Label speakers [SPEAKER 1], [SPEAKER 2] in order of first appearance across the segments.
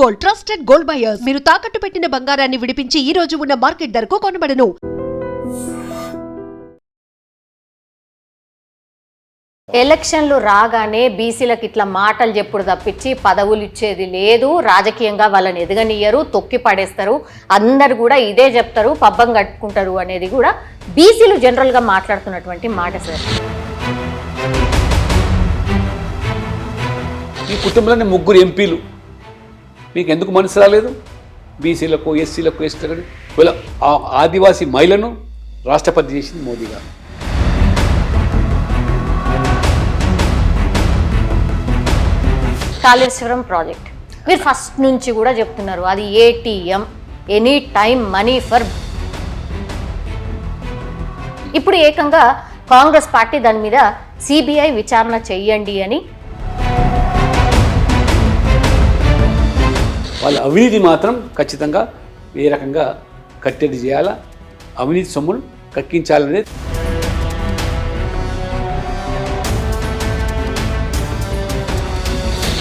[SPEAKER 1] Gold, trusted gold buyers. మీరు తాకట్టు పెట్టిన బంగారాన్ని విడిపించి ఈ రోజు ఉన్న మార్కెట్ ధరకు కొనబడను.
[SPEAKER 2] ఎలక్షన్లు రాగానే బీసీలకు ఇట్లా మాటలు చెప్పుడు తప్పించి పదవులు ఇచ్చేది లేదు. రాజకీయంగా వాళ్ళని ఎదగనియ్యరు, తొక్కి పడేస్తారు. అందరు కూడా ఇదే చెప్తారు, పబ్బం కట్టుకుంటారు అనేది కూడా బీసీలు జనరల్గా మాట్లాడుతున్నటువంటి మాట సార్.
[SPEAKER 3] ఈ కుటుంబంలోని 3 ఎంపీలు మీకు ఎందుకు మనసు రాలేదు? బీసీలకు, ఎస్సీలకు, ఎస్టీలకు వీళ్ళ ఆదివాసీ మహిళను రాష్ట్రపతి చేసింది మోదీ గారు.
[SPEAKER 2] కాళేశ్వరం ప్రాజెక్ట్ మీరు ఫస్ట్ నుంచి కూడా చెప్తున్నారు, అది ATM, any time money for. ఇప్పుడు ఏకంగా కాంగ్రెస్ పార్టీ దాని మీద సిబిఐ విచారణ చెయ్యండి అని.
[SPEAKER 3] వాళ్ళ అవినీతి మాత్రం ఖచ్చితంగా ఏ రకంగా కట్టడి చేయాలా, అవినీతి సొమ్మును కక్కించాలనేది.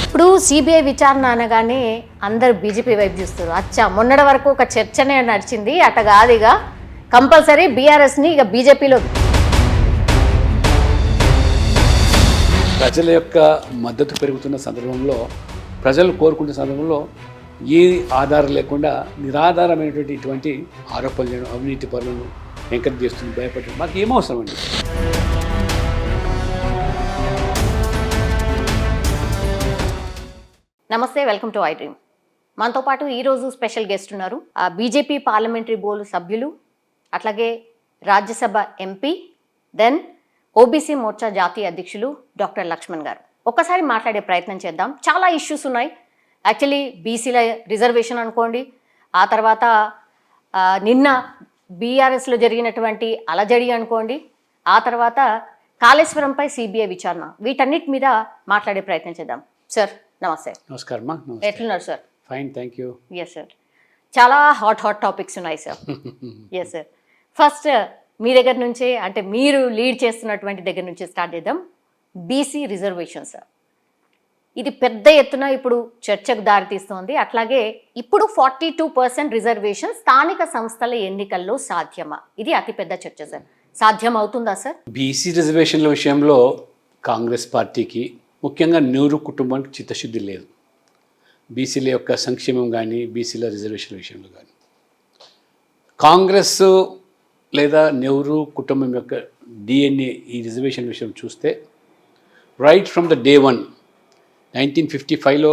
[SPEAKER 2] ఇప్పుడు సిబిఐ విచారణ అనగానే అందరు బీజేపీ వైపు చూస్తారు. అచ్చా, మొన్నటి వరకు ఒక చర్చనే నడిచింది, అట కాదు ఇక కంపల్సరీ బీఆర్ఎస్ని ఇక బీజేపీలో.
[SPEAKER 3] ప్రజల యొక్క మద్దతు పెరుగుతున్న సందర్భంలో, ప్రజలు కోరుకుంటున్న సందర్భంలో ఏ ఆధారం లేకుండా నిరాధారమైనటువంటి ఇటువంటి ఆరోపణలు చేయడం, అవినీతి పనులను ఎంకరేజ్ చేస్తుంది, భయపెట్టడం మాకు ఏమవసరం అండి.
[SPEAKER 2] నమస్తే, వెల్కమ్ టు ఐ డ్రీమ్. మనతో పాటు ఈరోజు స్పెషల్ గెస్ట్ ఉన్నారు, బీజేపీ పార్లమెంటరీ బోర్డు సభ్యులు, అట్లాగే Rajya Sabha MP, then OBC Morcha జాతీయ అధ్యక్షులు డాక్టర్ లక్ష్మణ్ గారు. ఒక్కసారి మాట్లాడే ప్రయత్నం చేద్దాం. చాలా ఇష్యూస్ ఉన్నాయి యాక్చువల్లీ. బీసీల రిజర్వేషన్ అనుకోండి, ఆ తర్వాత నిన్న బీఆర్ఎస్లో జరిగినటువంటి అలజడి అనుకోండి, ఆ తర్వాత కాళేశ్వరంపై సిబిఐ విచారణ, వీటన్నిటి మీద మాట్లాడే ప్రయత్నం చేద్దాం. సార్ నమస్తే.
[SPEAKER 3] నమస్కారం.
[SPEAKER 2] ఎట్లున్నారు sir?
[SPEAKER 3] Fine, thank you.
[SPEAKER 2] Yes sir, చాలా హాట్ టాపిక్స్ ఉన్నాయి సార్. ఎస్ సార్, ఫస్ట్ మీ దగ్గర నుంచే, అంటే మీరు లీడ్ చేస్తున్నటువంటి దగ్గర నుంచి స్టార్ట్ చేద్దాం. బీసీ రిజర్వేషన్ సార్, ఇది పెద్ద ఎత్తున ఇప్పుడు చర్చకు దారితీస్తోంది. అట్లాగే ఇప్పుడు 42% రిజర్వేషన్ స్థానిక సంస్థల ఎన్నికల్లో సాధ్యమా? ఇది అతిపెద్ద చర్చ సార్. సాధ్యం అవుతుందా సార్?
[SPEAKER 3] బీసీ రిజర్వేషన్ల విషయంలో కాంగ్రెస్ పార్టీకి, ముఖ్యంగా నెహ్రూ కుటుంబానికి చిత్తశుద్ధి లేదు. బీసీల యొక్క సంక్షేమం కానీ, బీసీల రిజర్వేషన్ విషయంలో కానీ కాంగ్రెస్ లేదా నెహ్రూ కుటుంబం యొక్క డిఎన్ఏ ఈ రిజర్వేషన్ విషయం చూస్తే రైట్ ఫ్రమ్ ద డే 1 1955లో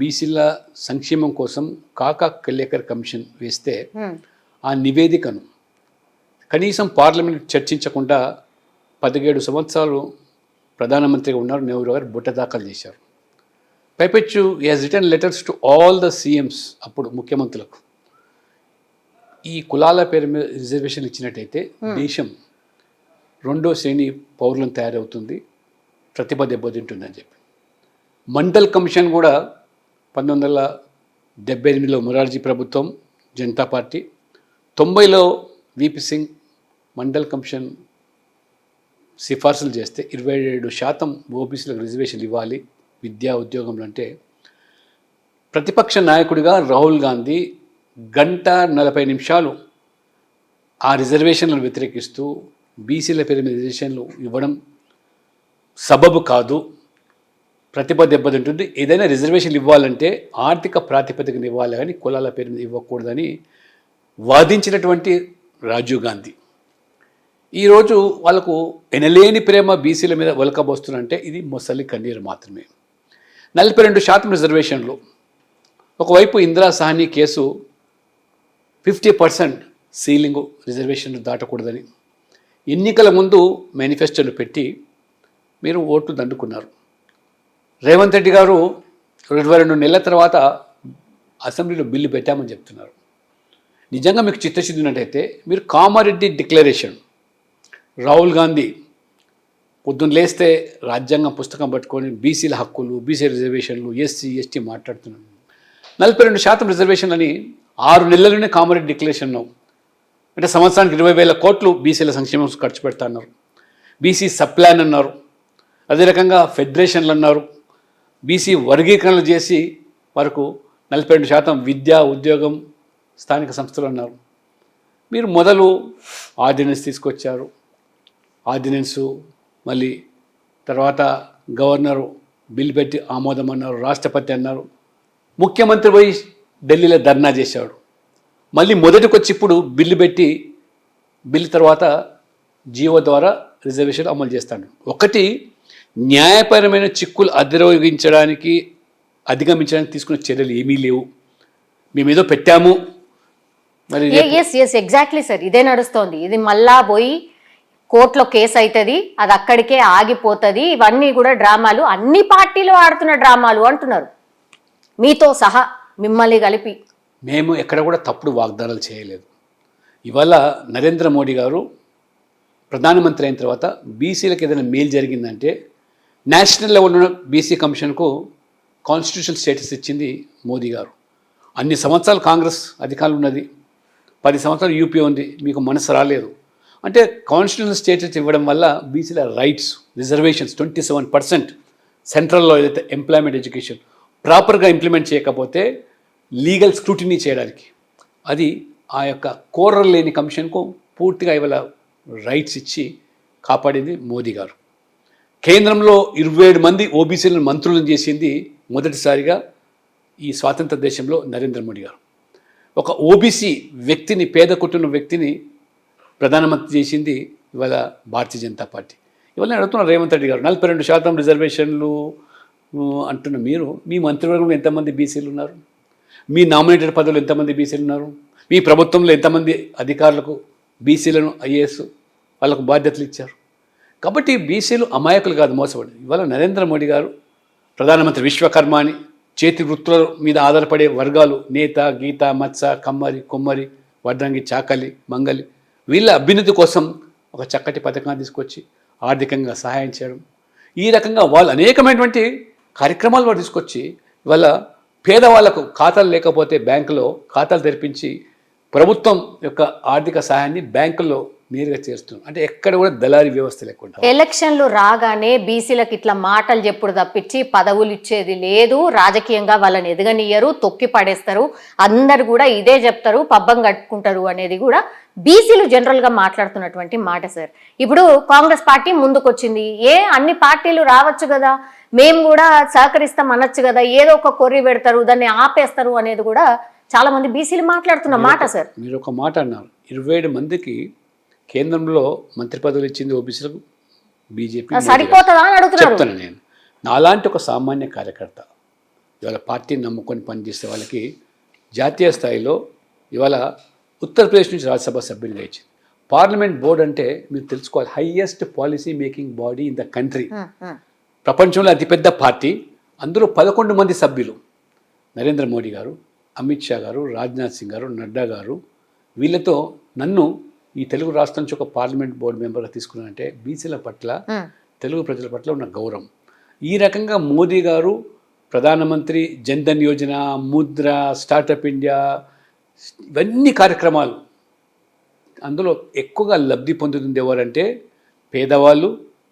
[SPEAKER 3] బీసీల సంక్షేమం కోసం కాకా కల్లేకర్ కమిషన్ వేస్తే ఆ నివేదికను కనీసం పార్లమెంట్ చర్చించకుండా 17 సంవత్సరాలు ప్రధానమంత్రిగా ఉన్నారు నెహ్రూ గారు, బుట్ట దాఖలు చేశారు. పైపెచ్చు he has written letters to all the CMs, అప్పుడు ముఖ్యమంత్రులకు. ఈ కులాల పేరు మీద రిజర్వేషన్ ఇచ్చినట్టయితే దేశం 2వ శ్రేణి పౌరులను తయారవుతుంది, ప్రతిభ దెబ్బతింటుందని చెప్పి. మండల్ కమిషన్ కూడా 1978లో మొరార్జీ ప్రభుత్వం, జనతా పార్టీ, 90లో విపి సింగ్ మండల్ కమిషన్ సిఫార్సులు చేస్తే 27% ఓబీసీలకు రిజర్వేషన్లు ఇవ్వాలి విద్యా ఉద్యోగంలో. అంటే ప్రతిపక్ష నాయకుడిగా రాహుల్ గాంధీ 1:40 ఆ రిజర్వేషన్లను వ్యతిరేకిస్తూ బీసీల పేరు మీద రిజర్వేషన్లు ఇవ్వడం సబబు కాదు, ప్రతిభ దెబ్బతింటుంది, ఏదైనా రిజర్వేషన్లు ఇవ్వాలంటే ఆర్థిక ప్రాతిపదికన ఇవ్వాలి కానీ కులాల పేరు మీద ఇవ్వకూడదని వాదించినటువంటి రాజీవ్ గాంధీ ఈరోజు వాళ్ళకు ఎనలేని ప్రేమ బీసీల మీద ఒలకబోస్తుందంటే ఇది మొసలి కన్నీరు మాత్రమే. 42% రిజర్వేషన్లు. ఒకవైపు ఇందిరా సాహ్ని కేసు 50% సీలింగు రిజర్వేషన్లు దాటకూడదని ఎన్నికల ముందు మేనిఫెస్టోలు పెట్టి మీరు ఓట్లు దండుకున్నారు. రేవంత్ రెడ్డి గారు 22 నెలల తర్వాత అసెంబ్లీలో బిల్లు పెట్టామని చెప్తున్నారు. నిజంగా మీకు చిత్తశుద్ధి ఉన్నట్టయితే మీరు కామారెడ్డి డిక్లరేషన్, రాహుల్ గాంధీ పొద్దున్న లేస్తే రాజ్యాంగం పుస్తకం పట్టుకొని బీసీల హక్కులు, బీసీ రిజర్వేషన్లు, ఎస్సీ ఎస్టీ మాట్లాడుతున్నాను. 42% రిజర్వేషన్లు అని 6 నెలల్లోనే కామారెడ్డి డిక్లరేషన్ అంటే సంవత్సరానికి 20,000 కోట్లు బీసీల సంక్షేమం ఖర్చు పెడతా అన్నారు. బీసీ సప్లాన్ అన్నారు, అదే రకంగా ఫెడరేషన్లు అన్నారు, బీసీ వర్గీకరణలు చేసి వరకు 42% విద్య, ఉద్యోగం, స్థానిక సంస్థలు అన్నారు. మీరు మొదలు ఆర్డినెన్స్ తీసుకొచ్చారు, ఆర్డినెన్సు మళ్ళీ తర్వాత గవర్నరు బిల్ పెట్టి ఆమోదం అన్నారు, రాష్ట్రపతి అన్నారు, ముఖ్యమంత్రి పోయి ఢిల్లీలో ధర్నా చేశాడు. మళ్ళీ మొదటికి వచ్చి ఇప్పుడు బిల్లు పెట్టి బిల్ తర్వాత జియో ద్వారా రిజర్వేషన్ అమలు చేస్తాడు. ఒకటి, న్యాయపరమైన చిక్కులు అధిగమించడానికి తీసుకున్న చర్యలు ఏమీ లేవు. మేము ఏదో పెట్టాము మరి
[SPEAKER 2] ఎగ్జాక్ట్లీ సార్, ఇదే నడుస్తోంది. ఇది మళ్ళా పోయి కోర్టులో కేసు అవుతుంది, అది అక్కడికే ఆగిపోతుంది. ఇవన్నీ కూడా డ్రామాలు, అన్ని పార్టీలు ఆడుతున్న డ్రామాలు అంటున్నారు, మీతో సహా మిమ్మల్ని కలిపి.
[SPEAKER 3] మేము ఎక్కడ కూడా తప్పుడు వాగ్దానాలు చేయలేదు. ఇవాళ నరేంద్ర మోడీ గారు ప్రధానమంత్రి అయిన తర్వాత బీసీలకు ఏదైనా మేలు జరిగిందంటే నేషనల్ లెవెల్ ఉన్న బీసీ కమిషన్కు కాన్స్టిట్యూషనల్ స్టేటస్ ఇచ్చింది మోదీ గారు. అన్ని సంవత్సరాలు కాంగ్రెస్ అధికారులు ఉన్నది, 10 సంవత్సరాలు యూపీ ఉంది, మీకు మనసు రాలేదు అంటే కాన్స్టిట్యూషనల్ స్టేటస్ ఇవ్వడం వల్ల బీసీల రైట్స్, రిజర్వేషన్స్ 27% సెంట్రల్లో ఏదైతే ఎంప్లాయ్మెంట్, ఎడ్యుకేషన్ ప్రాపర్గా ఇంప్లిమెంట్ చేయకపోతే లీగల్ స్క్రూటినీ చేయడానికి అది ఆ యొక్క కోరలు లేని కమిషన్కు పూర్తిగా ఇవాళ రైట్స్ ఇచ్చి కాపాడింది మోదీ గారు. కేంద్రంలో 27 మంది ఓబీసీలను మంత్రులను చేసింది మొదటిసారిగా ఈ స్వాతంత్ర దేశంలో నరేంద్ర మోడీ గారు. ఒక ఓబీసీ వ్యక్తిని, పేద కుటుంబ వ్యక్తిని ప్రధానమంత్రి చేసింది ఇవాళ భారతీయ జనతా పార్టీ. ఇవాళ నేను అడుగుతున్నా రేవంత్ రెడ్డి గారు, 42% రిజర్వేషన్లు అంటున్న మీరు, మీ మంత్రివర్గంలో ఎంతమంది బీసీలు ఉన్నారు? మీ నామినేటెడ్ పదవులు ఎంతమంది బీసీలు ఉన్నారు? మీ ప్రభుత్వంలో ఎంతమంది అధికారులకు బీసీలను ఐఏఎస్ వాళ్ళకు బాధ్యతలు ఇచ్చారు? కాబట్టి బీసీలు అమాయకులు కాదు, మోసపడి. ఇవాళ నరేంద్ర మోడీ గారు ప్రధానమంత్రి విశ్వకర్మ అని చేతి వృత్తుల మీద ఆధారపడే వర్గాలు, నేత, గీత, మత్స, కమ్మరి, కొమ్మరి, వడ్రంగి, చాకలి, మంగలి, వీళ్ళ అభ్యున్నతి కోసం ఒక చక్కటి పథకాన్ని తీసుకొచ్చి ఆర్థికంగా సహాయం చేయడం, ఈ రకంగా వాళ్ళు అనేకమైనటువంటి కార్యక్రమాలు వారు తీసుకొచ్చి ఇవాళ పేదవాళ్లకు ఖాతాలు లేకపోతే బ్యాంకులో ఖాతాలు తెరిపించి ప్రభుత్వం యొక్క ఆర్థిక సహాయాన్ని బ్యాంకుల్లో నేరుగా చేస్తున్నారు. అంటే ఎక్కడ కూడా దళారీ వ్యవస్థ లేకుండా.
[SPEAKER 2] ఎలక్షన్లు రాగానే బీసీలకు ఇట్లా మాటలు చెప్పుడు తప్పించి పదవులు ఇచ్చేది లేదు, రాజకీయంగా వాళ్ళని ఎదగనియ్యరు, తొక్కి పడేస్తారు, అందరు కూడా ఇదే చెప్తారు, పబ్బం కట్టుకుంటారు అనేది కూడా బీసీలు జనరల్గా మాట్లాడుతున్నటువంటి మాట సార్. ఇప్పుడు కాంగ్రెస్ పార్టీ ముందుకొచ్చింది, అన్ని పార్టీలు రావచ్చు కదా, మేము కూడా సహకరిస్తాం అనొచ్చు కదా, ఏదో ఒక కొర్రి పెడతారు, దాన్ని ఆపేస్తారు అనేది కూడా చాలా మంది బీసీలు మాట్లాడుతున్న మాట సార్.
[SPEAKER 3] మీరు ఒక మాట అన్నారు, 27 మందికి కేంద్రంలో మంత్రి పదవులు ఇచ్చింది ఓబీసీలకు బీజేపీ.
[SPEAKER 2] సరిపోతుందా అని అడుగుతున్నారు.
[SPEAKER 3] చెప్తాను నేను, నాలాంటి ఒక సామాన్య కార్యకర్త ఇవాళ పార్టీని నమ్ముకొని పనిచేసే వాళ్ళకి జాతీయ స్థాయిలో ఇవాళ ఉత్తరప్రదేశ్ నుంచి రాజ్యసభ సభ్యులుగా ఇచ్చింది. పార్లమెంట్ బోర్డు అంటే మీరు తెలుసుకోవాలి, highest policy making body in the country. ప్రపంచంలో అతిపెద్ద పార్టీ, అందులో 11 మంది సభ్యులు. నరేంద్ర మోడీ గారు, అమిత్ షా గారు, రాజ్నాథ్ సింగ్ గారు, నడ్డా గారు, వీళ్ళతో నన్ను ఈ తెలుగు రాష్ట్రం నుంచి ఒక పార్లమెంట్ బోర్డు మెంబర్గా తీసుకున్నానంటే బీసీల పట్ల, తెలుగు ప్రజల పట్ల ఉన్న గౌరవం. ఈ రకంగా మోదీ గారు ప్రధానమంత్రి, జన్ధన్ యోజన, ముద్ర, స్టార్టప్ ఇండియా, ఇవన్నీ కార్యక్రమాలు, అందులో ఎక్కువగా లబ్ధి పొందుతుంది ఎవరంటే పేదవాళ్ళు,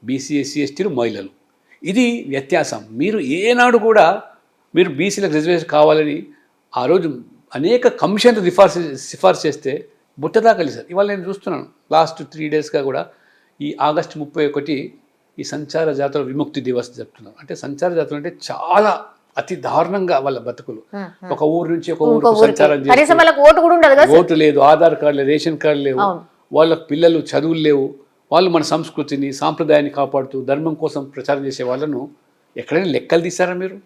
[SPEAKER 3] బీసీ, ఎస్సీ, ఎస్టీలు, మహిళలు. ఇది వ్యత్యాసం. మీరు ఏనాడు కూడా మీరు బీసీలకు రిజర్వేషన్ కావాలని ఆ రోజు అనేక కమిషన్లు సిఫార్సు చేస్తే బుట్టదా కలిసారు. ఇవాళ నేను చూస్తున్నాను లాస్ట్ 3 డేస్గా కూడా ఈ ఆగస్టు 31 ఈ సంచార జాతర విముక్తి దివస్ జరుపుతున్నారు. అంటే సంచార జాతర అంటే చాలా అతి దారుణంగా వాళ్ళ బతుకులు, ఒక ఊరు నుంచి ఒక ఊరు సంచారం చేసి, ఓటు లేదు, ఆధార్ కార్డు లేదు, రేషన్ కార్డు లేవు, వాళ్ళ పిల్లలు చదువులు లేవు, వాళ్ళు మన సంస్కృతిని, సాంప్రదాయాన్ని కాపాడుతూ ధర్మం కోసం ప్రచారం చేసే వాళ్ళను ఎక్కడైనా లెక్కలు తీశారా మీరు?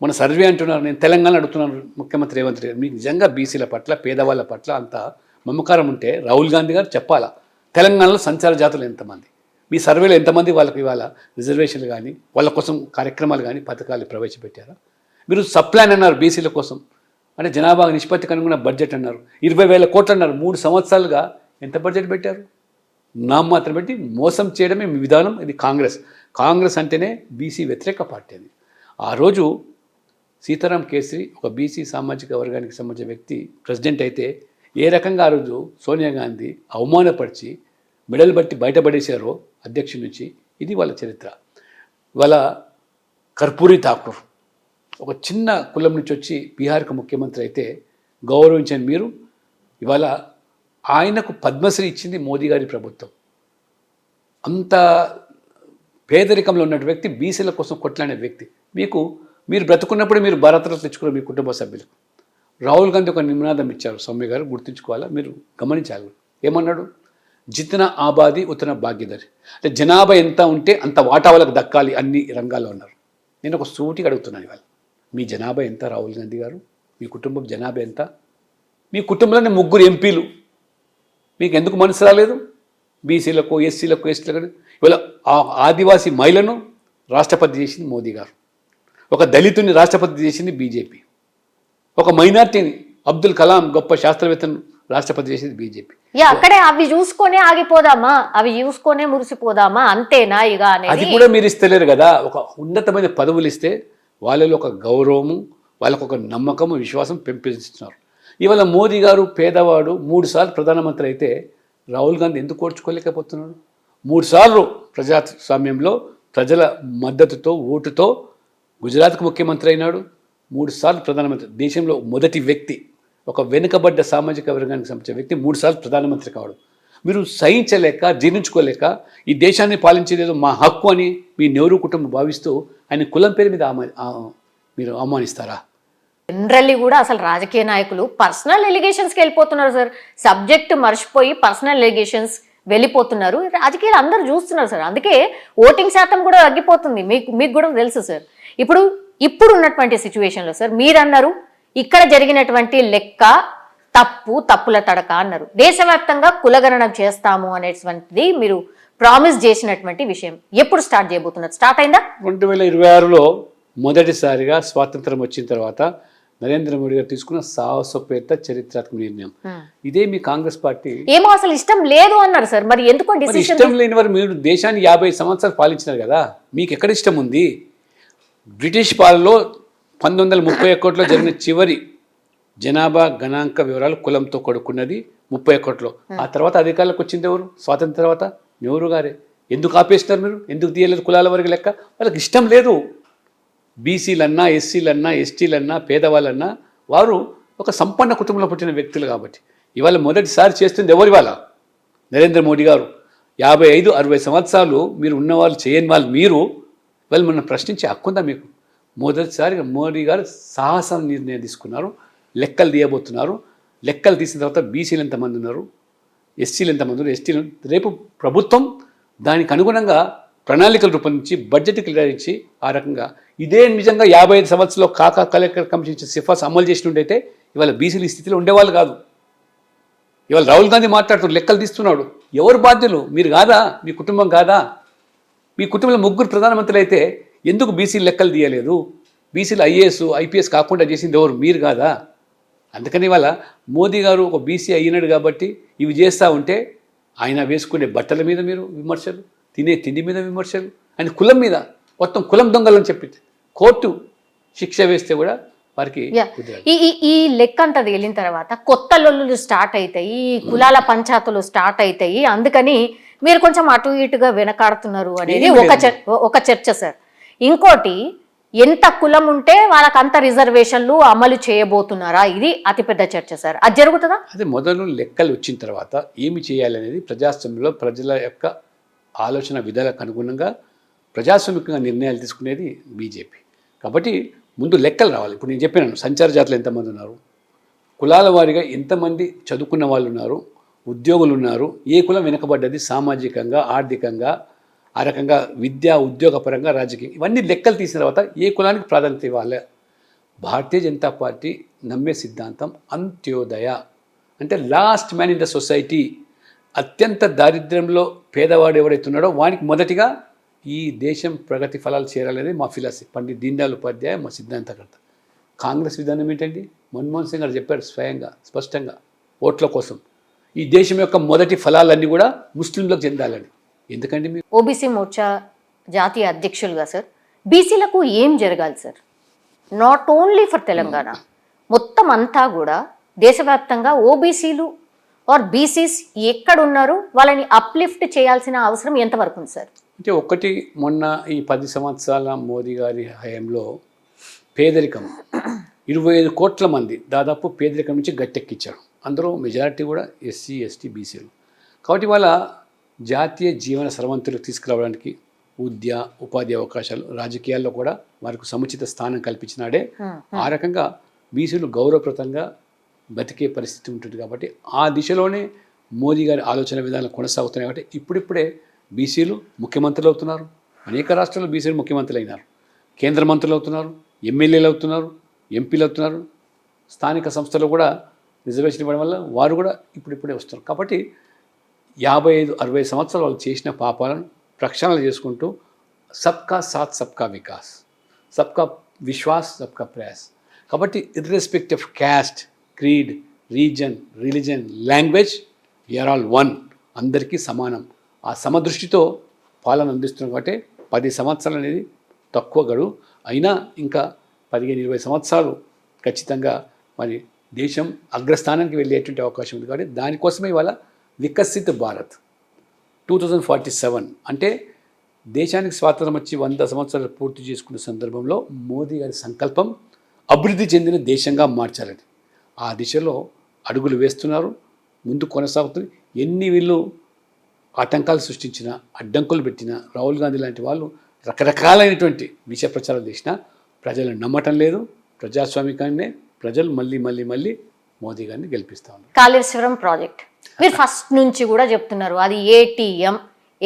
[SPEAKER 3] మన సర్వే అంటున్నారు, నేను తెలంగాణ అడుగుతున్నాను ముఖ్యమంత్రి రేవంత్ రెడ్డి, మీకు నిజంగా బీసీల పట్ల, పేదవాళ్ళ పట్ల అంత మమకారం ఉంటే రాహుల్ గాంధీ గారు చెప్పాలా, తెలంగాణలో సంచార జాతులు ఎంతమంది, మీ సర్వేలో ఎంతమంది వాళ్ళకి ఇవాళ రిజర్వేషన్లు కానీ వాళ్ళ కోసం కార్యక్రమాలు కానీ పథకాలు ప్రవేశపెట్టారా? మీరు సప్లాన్ అన్నారు బీసీల కోసం, అంటే జనాభా నిష్పత్తికి అనుగుణ బడ్జెట్ అన్నారు, 20,000 కోట్లు అన్నారు. 3 సంవత్సరాలుగా ఎంత బడ్జెట్ పెట్టారు? నామమాత్రం పెట్టి మోసం చేయడమే మీ విధానం. ఇది కాంగ్రెస్ అంటేనే బీసీ వ్యతిరేక పార్టీ. అది ఆ రోజు సీతారాం కేసరి ఒక బీసీ సామాజిక వర్గానికి సంబంధించిన వ్యక్తి ప్రెసిడెంట్ అయితే ఏ రకంగా ఆ రోజు సోనియా గాంధీ అవమానపరిచి మెడలు బట్టి బయటపడేశారో అధ్యక్షుడి నుంచి, ఇది వాళ్ళ చరిత్ర. వాళ్ళ కర్పూరి ఠాకూర్ ఒక చిన్న కులం నుంచి వచ్చి బీహార్కు ముఖ్యమంత్రి అయితే గౌరవించని మీరు ఇవాళ ఆయనకు పద్మశ్రీ ఇచ్చింది మోదీ గారి ప్రభుత్వం. అంత పేదరికంలో ఉన్న వ్యక్తి, బీసీల కోసం కొట్లాడే వ్యక్తి. మీరు బ్రతుకున్నప్పుడు మీరు భారతరత్న తెచ్చుకున్న మీ కుటుంబ సభ్యులకు రాహుల్ గాంధీ ఒక నినాదం ఇచ్చారు, సౌమ్య గారు గుర్తుంచుకోవాలా, మీరు గమనించాలి. ఏమన్నాడు? జితన ఆబాది ఉతన భాగ్యదారి, అంటే జనాభా ఎంత ఉంటే అంత వాటా వాళ్ళకు దక్కాలి అన్ని రంగాల్లో ఉన్నారు. నేను ఒక సూటిగా అడుగుతున్నాను, ఇవాళ మీ జనాభా ఎంత? రాహుల్ గాంధీ గారు, మీ కుటుంబం జనాభా ఎంత? మీ కుటుంబంలోనే 3 ఎంపీలు, మీకు ఎందుకు మనసు రాలేదు? బీసీలకు, ఎస్సీలకు, ఎస్టీలకు. ఇవాళ ఆదివాసీ మహిళను రాష్ట్రపతి చేసింది మోదీ గారు, ఒక దళితుని రాష్ట్రపతి చేసింది బీజేపీ, ఒక మైనార్టీని అబ్దుల్ కలాం గొప్ప శాస్త్రవేత్తను రాష్ట్రపతి చేసింది బీజేపీ.
[SPEAKER 2] అక్కడే అవి చూసుకొనే ఆగిపోదామా, అవి చూసుకొనే మురిసిపోదామా, అంతేనా ఇక
[SPEAKER 3] అది కూడా మీరు ఇస్తలేరు కదా. ఒక ఉన్నతమైన పదవులు ఇస్తే వాళ్ళలో ఒక గౌరవము, వాళ్ళకు ఒక నమ్మకము, విశ్వాసం పెంపొందిస్తున్నారు. ఇవాళ మోదీ గారు పేదవాడు 3 సార్లు ప్రధానమంత్రి అయితే రాహుల్ గాంధీ ఎందుకు ఓర్చుకోలేకపోతున్నాడు? 3 సార్లు ప్రజాస్వామ్యంలో ప్రజల మద్దతుతో, ఓటుతో గుజరాత్కు ముఖ్యమంత్రి అయినాడు. 3 సార్లు ప్రధానమంత్రి, దేశంలో మొదటి వ్యక్తి, ఒక వెనుకబడ్డ సామాజిక వర్గానికి సంబంధించిన వ్యక్తి 3 సార్లు ప్రధానమంత్రి కావడం. మీరు సహించలేక, జీర్ణించుకోలేక ఈ దేశాన్ని పాలించేదేదో మా హక్కు అని మీ నెహ్రూ కుటుంబం భావిస్తూ ఆయన కులం పేరు మీద మీరు అవమానిస్తారా?
[SPEAKER 2] జనరల్లీ కూడా అసలు రాజకీయ నాయకులు పర్సనల్ ఎలిగేషన్స్కి వెళ్ళిపోతున్నారు సార్. సబ్జెక్ట్ మర్చిపోయి పర్సనల్ ఎలిగేషన్స్ వెళ్ళిపోతున్నారు. రాజకీయాలు అందరూ చూస్తున్నారు సార్. అందుకే ఓటింగ్ శాతం కూడా తగ్గిపోతుంది. మీకు కూడా తెలుసు సార్. ఇప్పుడు ఉన్నటువంటి సిచ్యువేషన్లో సార్ మీరు అన్నారు ఇక్కడ జరిగినటువంటి లెక్క తప్పుల తడక అన్నారు. దేశవ్యాప్తంగా కులగణన చేస్తాము అనేటువంటిది మీరు ప్రామిస్ చేసినటువంటి విషయం ఎప్పుడు స్టార్ట్ చేయబోతున్నారు? స్టార్ట్ అయిందా?
[SPEAKER 3] 2026లో మొదటిసారిగా స్వాతంత్రం వచ్చిన తర్వాత నరేంద్ర మోడీ గారు తీసుకున్న సాహసోపేత చరిత్రాత్మక నిర్ణయం ఇదే. మీ కాంగ్రెస్ పార్టీ
[SPEAKER 2] ఏమో అసలు ఇష్టం లేదు అన్నారు సార్. మరి ఎందుకో
[SPEAKER 3] ఇష్టం లేని వారు మీరు దేశాన్ని 50 సంవత్సరాలు పాలించినారు కదా, మీకు ఎక్కడ ఇష్టం ఉంది? బ్రిటిష్ పాలనలో 1931లో జరిగిన చివరి జనాభా గణాంక వివరాలు కులంతో కొడుకున్నది 31లో. ఆ తర్వాత అధికారులకు వచ్చింది ఎవరు? స్వాతంత్రం తర్వాత నెహ్రూ గారే. ఎందుకు ఆపేస్తున్నారు మీరు? ఎందుకు తీయలేదు కులాల వరకు లెక్క? వాళ్ళకి ఇష్టం లేదు. బీసీలన్నా, ఎస్సీలన్నా, ఎస్టీలన్నా, పేదవాళ్ళన్నా వారు ఒక సంపన్న కుటుంబంలో పుట్టిన వ్యక్తులు కాబట్టి ఇవాళ మొదటిసారి చేస్తుంది ఎవరు? ఇవాళ నరేంద్ర మోడీ గారు. 55-60 సంవత్సరాలు మీరు ఉన్నవాళ్ళు, చేయని వాళ్ళు మీరు వాళ్ళు మనం ప్రశ్నించే హక్కుందా మీకు? మొదటిసారిగా మోడీ గారు సాహసం నిర్ణయం తీసుకున్నారు. లెక్కలు తీయబోతున్నారు. లెక్కలు తీసిన తర్వాత బీసీలు ఎంతమంది ఉన్నారు, ఎస్సీలు ఎంతమంది ఉన్నారు, ఎస్టీలు. రేపు ప్రభుత్వం దానికి అనుగుణంగా ప్రణాళికలు రూపొందించి బడ్జెట్ కేటాయించి ఆ రకంగా ఇదే నిజంగా 55 సంవత్సరాల్లో కాకా కలెక్టర్ కమిషన్ సిఫార్సు అమలు చేసినట్టయితే ఇవాళ బీసీలు ఈ స్థితిలో ఉండేవాళ్ళు కాదు. ఇవాళ రాహుల్ గాంధీ మాట్లాడుతూ లెక్కలు తీస్తున్నాడు. ఎవరు బాధ్యులు? మీరు కాదా? మీ కుటుంబం కాదా? మీ కుటుంబంలో 3 ప్రధానమంత్రులు అయితే ఎందుకు బీసీలు లెక్కలు తీయలేదు? బీసీలు ఐఏఎస్, ఐపీఎస్ కాకుండా చేసింది ఎవరు? మీరు కాదా? అందుకని ఇవాళ మోదీ గారు ఒక బీసీ అయినాడు కాబట్టి ఇవి చేస్తూ ఉంటే ఆయన వేసుకునే బట్టల మీద మీరు విమర్శలు, తినే తిండి మీద విమర్శలు, ఆయన కులం మీద మొత్తం కులం దొంగలని చెప్పి కోర్టు శిక్ష వేస్తే కూడా వారికి
[SPEAKER 2] ఈ లెక్క అంతా తేలిన తర్వాత కొత్త లొల్లులు స్టార్ట్ అవుతాయి, కులాల పంచాయతీలు స్టార్ట్ అవుతాయి. అందుకని మీరు కొంచెం అటు ఇటుగా వెనకాడుతున్నారు అనేది ఒక చర్చ సార్. ఇంకోటి, ఎంత కులం ఉంటే వాళ్ళకి అంత రిజర్వేషన్లు అమలు చేయబోతున్నారా? ఇది అతిపెద్ద చర్చ సార్. అది జరుగుతుందా?
[SPEAKER 3] అదే మొదలు లెక్కలు వచ్చిన తర్వాత ఏమి చేయాలనేది ప్రజాస్వామ్యంలో ప్రజల యొక్క ఆలోచన విధాలకు అనుగుణంగా ప్రజాస్వామికంగా నిర్ణయాలు తీసుకునేది బీజేపీ. కాబట్టి ముందు లెక్కలు రావాలి. ఇప్పుడు నేను చెప్పినాను సంచార జాతులు ఎంతమంది ఉన్నారు, కులాల వారీగా ఎంతమంది చదువుకున్న వాళ్ళు ఉన్నారు, ఉద్యోగులు ఉన్నారు, ఏ కులం వెనుకబడ్డది సామాజికంగా, ఆర్థికంగా, ఆ రకంగా విద్యా ఉద్యోగపరంగా, రాజకీయం, ఇవన్నీ లెక్కలు తీసిన తర్వాత ఏ కులానికి ప్రాధాన్యత ఇవ్వాలి. భారతీయ జనతా పార్టీ నమ్మే సిద్ధాంతం అంత్యోదయ, అంటే last man in the society. అత్యంత దారిద్ర్యంలో పేదవాడు ఎవరైతే ఉన్నాడో వానికి మొదటిగా ఈ దేశం ప్రగతి ఫలాలు చేరాలనేది మా ఫిలాసఫీ. పండిత్ దీన్ దయాళ్ ఉపాధ్యాయ మా సిద్ధాంతకర్త. కాంగ్రెస్ విధానం ఏంటండి? మన్మోహన్ సింగ్ గారు చెప్పారు స్వయంగా, స్పష్టంగా, ఓట్ల కోసం ఈ దేశం యొక్క మొదటి ఫలాలన్నీ కూడా ముస్లింలకు చెందాలని. ఎందుకండి మీరు
[SPEAKER 2] ఓబీసీ మోర్చా జాతీయ అధ్యక్షులుగా సార్ బీసీలకు ఏం జరగాలి sir? Not only for Telangana, మొత్తం అంతా కూడా దేశవ్యాప్తంగా ఓబీసీలు ఆర్ బీసీస్ ఎక్కడున్నారు వాళ్ళని అప్లిఫ్ట్ చేయాల్సిన అవసరం ఎంతవరకు ఉంది సార్?
[SPEAKER 3] అంటే ఒకటి, మొన్న ఈ 10 సంవత్సరాల మోదీ గారి హయాంలో పేదరికం 25 కోట్ల మంది దాదాపు పేదరికం నుంచి గట్టెక్కించారు. అందులో మెజారిటీ కూడా ఎస్సీ, ఎస్టీ, బీసీలు. కాబట్టి వాళ్ళ జాతీయ జీవన స్రవంతులకు తీసుకురావడానికి ఉపాధి అవకాశాలు, రాజకీయాల్లో కూడా వారికి సముచిత స్థానం కల్పించినాడే ఆ రకంగా బీసీలు గౌరవప్రదంగా బతికే పరిస్థితి ఉంటుంది. కాబట్టి ఆ దిశలోనే మోదీ గారి ఆలోచన విధానాలు కొనసాగుతున్నాయి. కాబట్టి ఇప్పుడిప్పుడే బీసీలు ముఖ్యమంత్రులు అవుతున్నారు. అనేక రాష్ట్రాల్లో బీసీలు ముఖ్యమంత్రులు అయినారు, కేంద్ర మంత్రులు అవుతున్నారు, ఎమ్మెల్యేలు అవుతున్నారు, ఎంపీలు అవుతున్నారు. స్థానిక సంస్థలు కూడా రిజర్వేషన్ ఇవ్వడం వల్ల వారు కూడా ఇప్పుడిప్పుడే వస్తున్నారు. కాబట్టి 55-60 సంవత్సరాలు వాళ్ళు చేసిన పాపాలను ప్రక్షాళన చేసుకుంటూ సబ్కా సాత్ సబ్కా వికాస్, సబ్కా విశ్వాస్, సబ్కా ప్రయాస్. కాబట్టి irrespective of caste, creed, region, religion, language, we are all one, అందరికీ సమానం. ఆ సమదృష్టితో పాలన అందిస్తున్నాం. కాబట్టి 10 సంవత్సరాలు అనేది తక్కువ గడువు అయినా ఇంకా 15-20 సంవత్సరాలు ఖచ్చితంగా మరి దేశం అగ్రస్థానానికి వెళ్ళేటువంటి అవకాశం ఉంది. కాబట్టి దానికోసమే ఇవాళ వికసిత్ భారత్ 2047 అంటే దేశానికి స్వాతంత్రం వచ్చి 100 సంవత్సరాలు పూర్తి చేసుకున్న సందర్భంలో మోదీ గారి సంకల్పం అభివృద్ధి చెందిన దేశంగా మార్చాలని ఆ దిశలో అడుగులు వేస్తున్నారు, ముందు కొనసాగుతుంది. ఎన్ని వీళ్ళు ఆటంకాలు సృష్టించినా, అడ్డంకులు పెట్టినా, రాహుల్ గాంధీ లాంటి వాళ్ళు రకరకాలైనటువంటి విష ప్రచారాలు చేసినా ప్రజలు నమ్మటం లేదు. ప్రజాస్వామికాన్నే ప్రజలు మళ్ళీ మళ్ళీ మళ్ళీ మోదీ గారిని గెలిపిస్తూ ఉన్నారు.
[SPEAKER 2] కాళేశ్వరం ప్రాజెక్ట్ మీరు ఫస్ట్ నుంచి కూడా చెప్తున్నారు, అది ATM,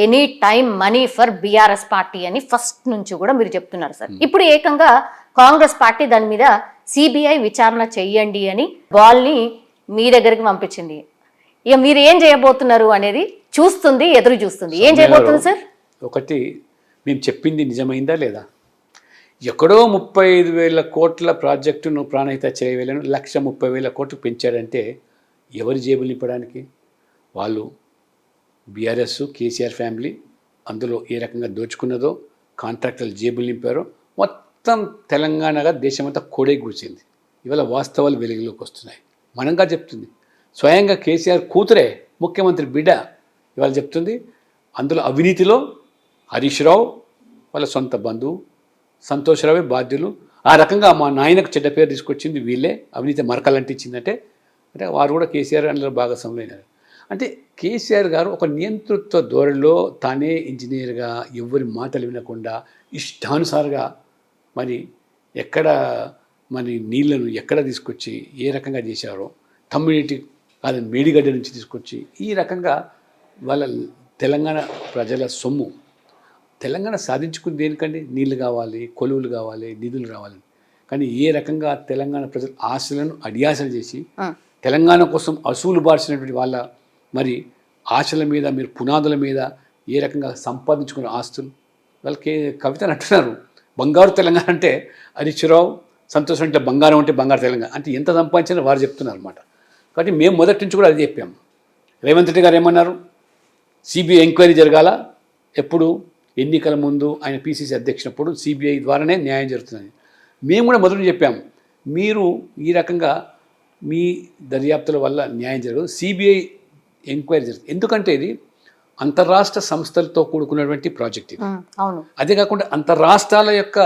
[SPEAKER 2] any time money for BRS party అని ఫస్ట్ నుంచి కూడా మీరు చెప్తున్నారు సార్. ఇప్పుడు ఏకంగా కాంగ్రెస్ పార్టీ దాని మీద సిబిఐ విచారణ చెయ్యండి అని బాల్ని మీ దగ్గరికి పంపించింది. ఇక మీరు ఏం చేయబోతున్నారు అనేది చూస్తుంది, ఎదురు చూస్తుంది. ఏం చేయబోతుంది సార్?
[SPEAKER 3] ఒకటి, మేము చెప్పింది నిజమైందా లేదా? ఎక్కడో 35,000 కోట్ల ప్రాజెక్టును ప్రాణహిత చేయవేలను 1,30,000 కోట్లు పెంచాడంటే ఎవరి జేబులు నింపడానికి? వాళ్ళు బీఆర్ఎస్, కేసీఆర్ ఫ్యామిలీ అందులో ఏ రకంగా దోచుకున్నదో, కాంట్రాక్టర్లు జేబులు నింపారో మొత్తం తెలంగాణగా దేశమంతా కోడే కూర్చింది. ఇవాళ వాస్తవాలు వెలుగులోకి వస్తున్నాయి. మనంగా చెప్తుంది, స్వయంగా కేసీఆర్ కూతురే ముఖ్యమంత్రి బిడ్డ ఇవాళ చెప్తుంది. అందులో అవినీతిలో హరీష్ రావు వాళ్ళ సొంత బంధువు, సంతోషరావే బాధ్యులు. ఆ రకంగా మా నాయనకు చెడ్డ పేరు తీసుకొచ్చింది వీళ్ళే, అవినీతి మరకలు అంటించిందంటే అంటే వారు కూడా కేసీఆర్ అందులో భాగస్వాములైనారు. అంటే కేసీఆర్ గారు ఒక నియంతృత్వ ధోరణిలో తానే ఇంజనీర్గా ఎవరి మాటలు వినకుండా ఇష్టానుసారంగా మరి ఎక్కడ మరి నీళ్లను ఎక్కడ తీసుకొచ్చి ఏ రకంగా చేశారో, కమ్యూనిటీ కాదు మేడిగడ్డ నుంచి తీసుకొచ్చి ఈ రకంగా వాళ్ళ తెలంగాణ ప్రజల సొమ్ము, తెలంగాణ సాధించుకుని దేనికండి? నీళ్లు కావాలి, కొలువులు కావాలి, నిధులు రావాలి. కానీ ఏ రకంగా తెలంగాణ ప్రజల ఆశలను అడియాసలు చేసి తెలంగాణ కోసం అసూలు బార్చినటువంటి వాళ్ళ మరి ఆశల మీద, మీరు పునాదుల మీద ఏ రకంగా సంపాదించుకున్న ఆస్తులు వాళ్ళకి కవితను అంటున్నారు. బంగారు తెలంగాణ అంటే హరీశ్రావు, సంతోషం అంటే బంగారం అంటే బంగారు తెలంగాణ అంటే ఎంత సంపాదించారో వారు చెప్తున్నారు అనమాట. కాబట్టి మేము మొదటి నుంచి కూడా అది చెప్పాము. రేవంత్ రెడ్డి గారు ఏమన్నారు? సిబిఐ ఎంక్వైరీ జరగాల. ఎప్పుడు? ఎన్నికల ముందు ఆయన పిసిసి అధ్యక్షునప్పుడు సిబిఐ ద్వారానే న్యాయం జరుగుతుంది. మేము కూడా మొదలు చెప్పాము, మీరు ఈ రకంగా మీ దర్యాప్తుల వల్ల న్యాయం జరగదు, సిబిఐ ఎంక్వైరీ జరుగుతుంది. ఎందుకంటే ఇది అంతర్రాష్ట్ర సంస్థలతో కూడుకున్నటువంటి ప్రాజెక్ట్ ఇది. అదే కాకుండా అంతర్రాష్ట్రాల యొక్క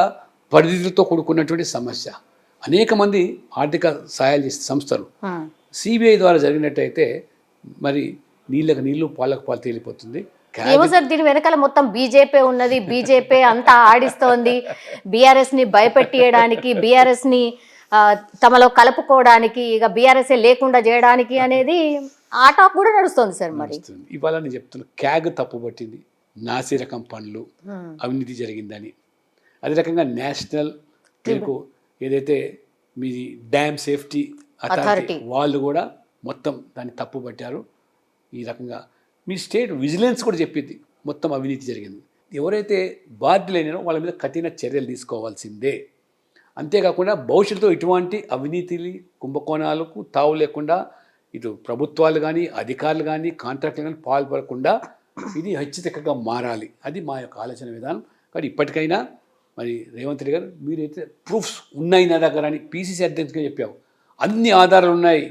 [SPEAKER 3] పరిధితో కూడుకున్నటువంటి సమస్య. అనేక మంది ఆర్థిక సహాయాలు చేసే సంస్థలు. సిబిఐ ద్వారా జరిగినట్టయితే మరి నీళ్ళకు నీళ్లు, పాలకు పాలు తేలిపోతుంది.
[SPEAKER 2] ఏమో సార్, దీని వెనకాల మొత్తం బీజేపీ ఉన్నది, బీజేపీ అంతా ఆడిస్తోంది. బీఆర్ఎస్ ని భయపెట్టియడానికి, బీఆర్ఎస్ ని తమలో కలుపుకోవడానికి, ఇక బీఆర్ఎస్ లేకుండా చేయడానికి అనేది ఆట కూడా నడుస్తుంది సార్. మరి
[SPEAKER 3] ఇవాళ నేను చెప్తున్నా, క్యాగ్ తప్పుపట్టింది, నాసి రకం పనులు అవినీతి జరిగిందని. అదే రకంగా నేషనల్ మీకు ఏదైతే మీ డ్యామ్ సేఫ్టీ అథారిటీ వాళ్ళు కూడా మొత్తం దాన్ని తప్పు పట్టారు. ఈ రకంగా మీ స్టేట్ విజిలెన్స్ కూడా చెప్పింది మొత్తం అవినీతి జరిగింది. ఎవరైతే బాధ్యులైనారో వాళ్ళ మీద కఠిన చర్యలు తీసుకోవాల్సిందే. అంతేకాకుండా భవిష్యత్తులో ఇటువంటి అవినీతి కుంభకోణాలకు తావు లేకుండా ఇటు ప్రభుత్వాలు కానీ, అధికారులు కానీ, కాంట్రాక్టులు కానీ పాల్పడకుండా ఇది హెచ్చరికగా మారాలి. అది మా యొక్క ఆలోచన విధానం. కానీ ఇప్పటికైనా మరి రేవంత్ రెడ్డి గారు, మీరైతే ప్రూఫ్స్ ఉన్నాయి నా దగ్గర అని పిసిసి అధ్యక్షుడిగా చెప్పావు, అన్ని ఆధారాలు ఉన్నాయి,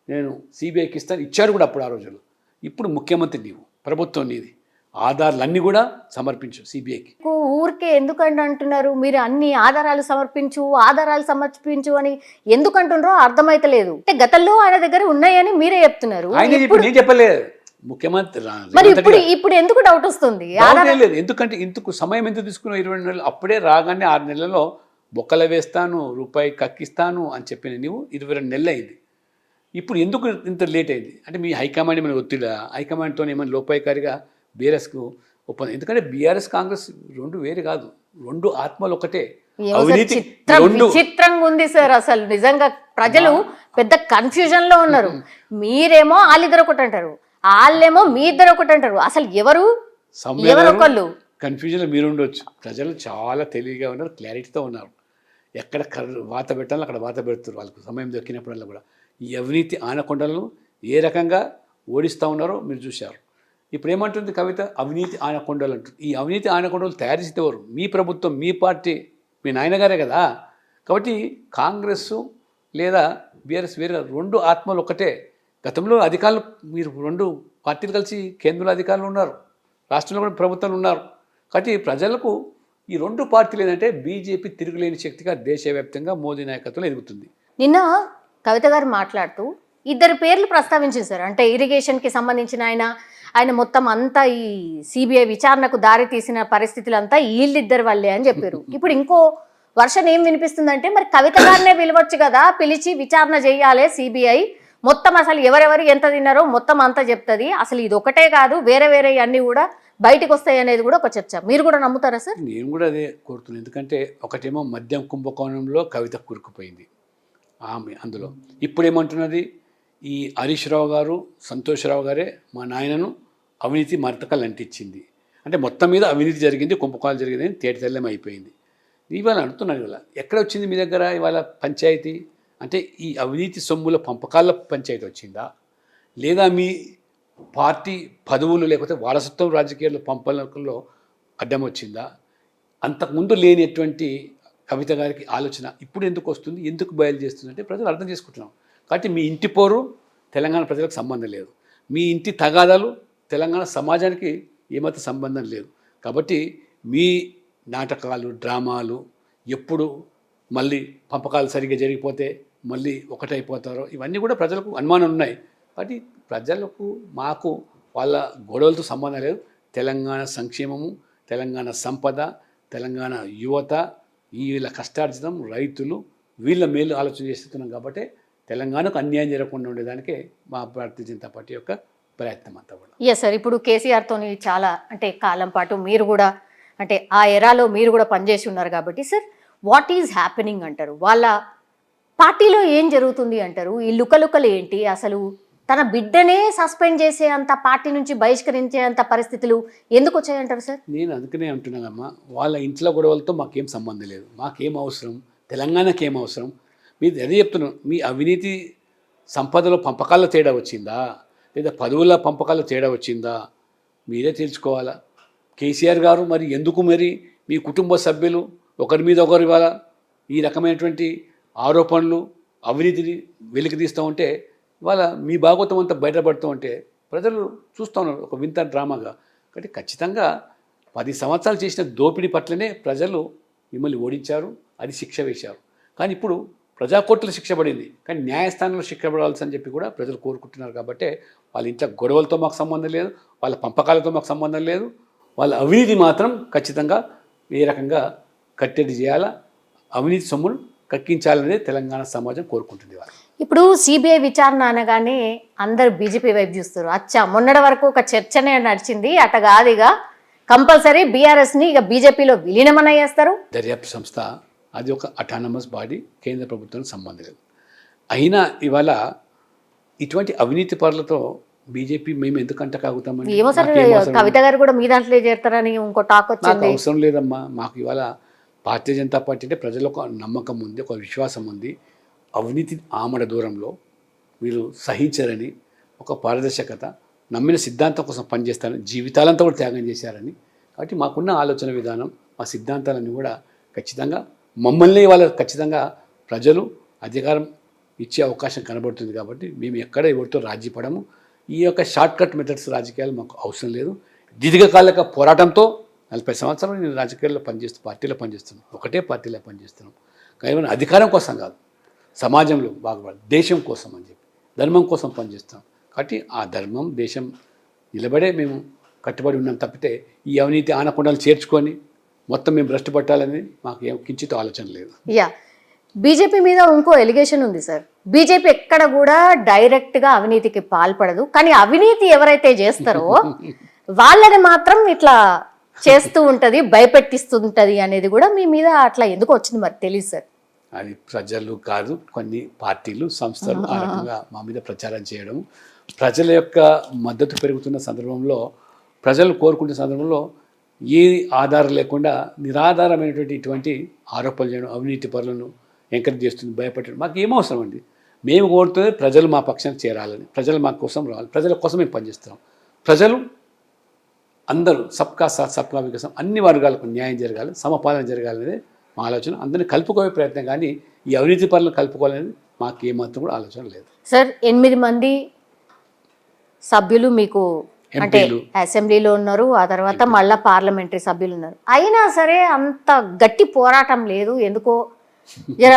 [SPEAKER 3] నేను సిబిఐకి ఇస్తాను, ఇచ్చారు కూడా అప్పుడు ఆ రోజుల్లో. ఇప్పుడు ముఖ్యమంత్రి నీవు, ప్రభుత్వం నీది, ఆధారాలన్నీ కూడా సమర్పించు సిబిఐకి.
[SPEAKER 2] ఊరికే ఎందుకంటే అంటున్నారు మీరు అన్ని ఆధారాలు సమర్పించు అని ఎందుకు అంటున్నారో అర్థమైతలేదు. అంటే గతంలో ఆయన దగ్గర ఉన్నాయని మీరే చెప్తున్నారు.
[SPEAKER 3] ఆయన ఇప్పుడు నేను చెప్పలేదు, ముఖ్యమంత్రి
[SPEAKER 2] మరి ఇప్పుడు ఎందుకు డౌట్ వస్తుంది?
[SPEAKER 3] లేదు, ఎందుకంటే ఇందుకు సమయం ఎంత తీసుకున్నావు? 20 నెలలు. అప్పుడే రాగానే 6 నెలల్లో బొక్కలు వేస్తాను, రూపాయి కక్కిస్తాను అని చెప్పిన నువ్వు 22 నెలలు అయింది. ఇప్పుడు ఎందుకు ఇంత లేట్ అయింది? అంటే మీ హైకమాండ్ ఏమైనా ఒత్తిడా? హైకమాండ్తో ఏమైనా లోపాయికారిగా బీఆర్ఎస్కు ఒప్పందం? ఎందుకంటే బీఆర్ఎస్ కాంగ్రెస్ రెండు వేరు కాదు, రెండు ఆత్మలు ఒకటే. అవినీతి
[SPEAKER 2] విచిత్రంగా ఉంది సార్. అసలు నిజంగా ప్రజలు పెద్ద కన్ఫ్యూజన్ లో ఉన్నారు. మీరేమో వాళ్ళిద్దరు ఒకటి అంటారు, వాళ్ళేమో మీ ఇద్దరు ఒకటి అంటారు. అసలు ఎవరొకళ్ళు
[SPEAKER 3] కన్ఫ్యూజన్ మీరు ఉండొచ్చు. ప్రజలు చాలా తెలివిగా ఉన్నారు, క్లారిటీతో ఉన్నారు. ఎక్కడ వాత పెట్టాలో అక్కడ వాత పెడుతున్నారు. వాళ్ళకు సమయం దొరికినప్పుడల్లా కూడా ఈ అవినీతి ఆనకొండలను ఏ రకంగా ఓడిస్తూ ఉన్నారో మీరు చూశారు. ఇప్పుడు ఏమంటుంది కవిత? అవినీతి ఆనకొండలు అంటుంది. ఈ అవినీతి ఆనకొండలు తయారు చేసేవారు మీ ప్రభుత్వం, మీ పార్టీ, మీ నాయనగారే కదా. కాబట్టి కాంగ్రెస్ లేదా బీఆర్ఎస్ వేరే రెండు ఆత్మలు ఒకటే. గతంలో అధికారులు మీరు రెండు పార్టీలు కలిసి కేంద్రంలో అధికారులు ఉన్నారు, రాష్ట్రంలో కూడా ప్రభుత్వాలు ఉన్నారు. కాబట్టి ప్రజలకు ఈ రెండు పార్టీలు ఏంటంటే బీజేపీ తిరుగులేని శక్తిగా దేశవ్యాప్తంగా మోదీ నాయకత్వంలో ఎదుగుతుంది.
[SPEAKER 2] నిన్న కవిత గారు మాట్లాడుతూ ఇద్దరు పేర్లు ప్రస్తావించేశారు. అంటే ఇరిగేషన్కి సంబంధించిన ఆయన మొత్తం అంతా ఈ సిబిఐ విచారణకు దారి తీసిన పరిస్థితులంతా వీళ్ళిద్దరు వాళ్ళే అని చెప్పారు. ఇప్పుడు ఇంకో వర్షన్ ఏం వినిపిస్తుందంటే మరి కవిత గారినే పిలవచ్చు కదా, పిలిచి విచారణ చేయాలి సిబిఐ, మొత్తం అసలు ఎవరెవరు ఎంత తిన్నారో మొత్తం అంతా చెప్తుంది, అసలు ఇది ఒకటే కాదు వేరే వేరే అన్నీ కూడా బయటకు వస్తాయి అనేది కూడా ఒక చర్చ. మీరు కూడా నమ్ముతారా సార్?
[SPEAKER 3] నేను కూడా అదే కోరుతున్నాను. ఎందుకంటే ఒకటేమో మద్యం కుంభకోణంలో కవిత కూరుకుపోయింది ఆమె, అందులో ఇప్పుడు ఏమంటున్నది ఈ హరీష్ రావు గారు, సంతోష్ రావు గారే మా నాయనను అవినీతి మరతకలు అంటించింది. అంటే మొత్తం మీద అవినీతి జరిగింది, కుంభకోణాలు జరిగింది, తేటతెల్లం అయిపోయింది. ఇవాళ అంటున్నాను, ఇవాళ ఎక్కడ వచ్చింది మీ దగ్గర ఇవాళ పంచాయతీ? అంటే ఈ అవినీతి సొమ్ముల పంపకాల పంచాయతీ వచ్చిందా, లేదా మీ పార్టీ పదవులు లేకపోతే వారసత్వం రాజకీయాల్లో పంపకంలో అడ్డం వచ్చిందా? అంతకుముందు లేనిటువంటి కవిత గారికి ఆలోచన ఇప్పుడు ఎందుకు వస్తుంది, ఎందుకు బయలు చేస్తుంది అంటే ప్రజలు అర్థం చేసుకుంటున్నాం. కాబట్టి మీ ఇంటి పోరు తెలంగాణ ప్రజలకు సంబంధం లేదు, మీ ఇంటి తగాదాలు తెలంగాణ సమాజానికి ఏమాత్రం సంబంధం లేదు. కాబట్టి మీ నాటకాలు, డ్రామాలు ఎప్పుడు మళ్ళీ పంపకాలు సరిగ్గా జరిగిపోతే మళ్ళీ ఒకటైపోతారో ఇవన్నీ కూడా ప్రజలకు అనుమానం ఉన్నాయి. కాబట్టి ప్రజలకు మాకు వాళ్ళ గొడవలతో సంబంధం లేదు. తెలంగాణ సంక్షేమము, తెలంగాణ సంపద, తెలంగాణ యువత, వీళ్ళ కష్టార్జితం, రైతులు, వీళ్ళ మేలు ఆలోచన చేస్తున్నాం. కాబట్టి తెలంగాణకు అన్యాయం జరగకుండా ఉండేదానికే మా భారతీయ జనతా పార్టీ యొక్క ప్రయత్నం అంతా కూడా.
[SPEAKER 2] ఎస్ సార్, ఇప్పుడు కేసీఆర్తోని చాలా అంటే కాలం పాటు మీరు కూడా అంటే ఆ ఎరాలో మీరు కూడా పనిచేసి ఉన్నారు కాబట్టి సార్, వాట్ ఈజ్ హ్యాపెనింగ్ అంటారు? వాళ్ళ పార్టీలో ఏం జరుగుతుంది అంటారు? ఈ లుకలుకలు ఏంటి? అసలు తన బిడ్డనే సస్పెండ్ చేసే అంత, పార్టీ నుంచి బహిష్కరించే అంత పరిస్థితులు ఎందుకు వచ్చాయంటారు సార్?
[SPEAKER 3] నేను అందుకనే అంటున్నానమ్మా, వాళ్ళ ఇంట్లో గొడవలతో మాకేం సంబంధం లేదు, మాకేం అవసరం, తెలంగాణకి ఏం అవసరం? మీరు అదే చెప్తున్నాను, మీ అవినీతి సంపదలో పంపకాల్లో తేడా వచ్చిందా, లేదా పదవుల పంపకాల్లో తేడా వచ్చిందా మీరే తెలుసుకోవాలా. కేసీఆర్ గారు మరి ఎందుకు మరి మీ కుటుంబ సభ్యులు ఒకరి మీద ఒకరి ఇవాళ ఈ రకమైనటువంటి ఆరోపణలు, అవినీతిని వెలికి తీస్తూ ఉంటే ఇవాళ మీ భాగవతం అంతా బయటపడుతూ ఉంటే ప్రజలు చూస్తూ ఉన్నారు ఒక వింత డ్రామాగా. కాబట్టి ఖచ్చితంగా 10 సంవత్సరాలు చేసిన దోపిడీ పట్లనే ప్రజలు మిమ్మల్ని ఓడించారు, అది శిక్ష వేశారు. కానీ ఇప్పుడు ప్రజాకోర్టులో శిక్ష పడింది, కానీ న్యాయస్థానంలో శిక్ష పడాల్సి అని చెప్పి కూడా ప్రజలు కోరుకుంటున్నారు. కాబట్టి వాళ్ళ ఇంట్లో గొడవలతో మాకు సంబంధం లేదు, వాళ్ళ పంపకాలతో మాకు సంబంధం లేదు, వాళ్ళ అవినీతి మాత్రం ఖచ్చితంగా ఏ రకంగా కట్టడి చేయాలా, అవినీతి సొమ్మును కక్కించాలనేది తెలంగాణ సమాజం కోరుకుంటుంది.
[SPEAKER 2] ఇప్పుడు సిబిఐ విచారణ అనగానే అందరు బీజేపీ వైపు చూస్తారు. అచ్చా, మొన్నటి వరకు ఒక చర్చనే నడిచింది, అట కాదు ఇక కంపల్సరీ బీఆర్ఎస్ని ఇక బీజేపీలో విలీనమన చేస్తారు.
[SPEAKER 3] దర్యాప్తు సంస్థ అది ఒక అటానమస్ బాడీ, కేంద్ర ప్రభుత్వానికి సంబంధం లేదు. అయినా ఇవాళ ఇటువంటి అవినీతి పరులతో బీజేపీ మేము ఎందుకంట కాగుతామని?
[SPEAKER 2] ఏమో సార్, కవిత గారు కూడా మీ దాంట్లో చేరుతారని ఇంకో టాక్ వచ్చింది.
[SPEAKER 3] నాకు అవసరం లేదమ్మా. మాకు ఇవాళ భారతీయ జనతా పార్టీ అంటే ప్రజలకు ఒక నమ్మకం ఉంది, ఒక విశ్వాసం ఉంది. అవినీతి ఆమడ దూరంలో వీళ్ళు సహించారని, ఒక పారదర్శకత, నమ్మిన సిద్ధాంతం కోసం పనిచేస్తారని, జీవితాలంతా కూడా త్యాగం చేశారని. కాబట్టి మాకున్న ఆలోచన విధానం, మా సిద్ధాంతాలన్నీ కూడా ఖచ్చితంగా మమ్మల్ని వాళ్ళ ఖచ్చితంగా ప్రజలు అధికారం ఇచ్చే అవకాశం కనబడుతుంది. కాబట్టి మేము ఎక్కడ ఎవరితో రాజీ పడము. ఈ యొక్క షార్ట్ కట్ మెథడ్స్ రాజకీయాలు మాకు అవసరం లేదు. దీర్ఘకాలిక పోరాటంతో 40 సంవత్సరాలు నేను రాజకీయాల్లో పార్టీలో పనిచేస్తున్నాను, ఒకటే పార్టీలో పనిచేస్తున్నాం. కేవలం అధికారం కోసం కాదు, సమాజంలో బాగుపడాలి, దేశం కోసం అని చెప్పి ధర్మం కోసం పనిచేస్తాం. కాబట్టి ఆ ధర్మం దేశం నిలబడే మేము కట్టుబడి ఉన్నాం తప్పితే ఈ అవినీతి ఆనకొండలు చేర్చుకొని మొత్తం మేము భ్రష్టు పట్టాలని మాకు ఏం కించిత ఆలోచన లేదు.
[SPEAKER 2] యా, బీజేపీ మీద ఇంకో ఎలిగేషన్ ఉంది సార్. బీజేపీ ఎక్కడ కూడా డైరెక్ట్గా అవినీతికి పాల్పడదు, కానీ అవినీతి ఎవరైతే చేస్తారో వాళ్ళని మాత్రం ఇట్లా చేస్తూ ఉంటుంది, భయపెట్టిస్తుంటుంది అనేది కూడా మీ మీద అట్లా ఎందుకు వచ్చింది మరి తెలియదు సార్.
[SPEAKER 3] అది ప్రజలు కాదు, కొన్ని పార్టీలు సంస్థలు ఆ రకంగా మా మీద ప్రచారం చేయడం, ప్రజల యొక్క మద్దతు పెరుగుతున్న సందర్భంలో, ప్రజలు కోరుకునే సందర్భంలో ఏ ఆధారం లేకుండా నిరాధారమైనటువంటి ఇటువంటి ఆరోపణలు చేయడం, అవినీతి పరులను ఎంకరేజ్ చేస్తుంది, భయపెట్టడం మాకు ఏమవసరం అండి. మేము కోరుతుంది ప్రజలు మా పక్షానికి చేరాలని, ప్రజలు మా కోసం రావాలి, ప్రజల కోసం మేము పనిచేస్తున్నాం. ప్రజలు అందరూ సబ్కా సాత్ సబ్కా వికాసం, అన్ని వర్గాలకు న్యాయం జరగాలి, సమపాలన జరగాలనేది మా ఆలోచన. అందరినీ కలుపుకోవే ప్రయత్నం, కానీ ఈ అవినీతి పనులను కలుపుకోవాలనేది మాకు ఏమాత్రం కూడా ఆలోచన లేదు.
[SPEAKER 2] సార్ 8 మంది సభ్యులు మీకు అంటే అసెంబ్లీలో ఉన్నారు, ఆ తర్వాత మళ్ళా పార్లమెంటరీ సభ్యులు ఉన్నారు. అయినా సరే అంత గట్టి పోరాటం లేదు, ఎందుకో జర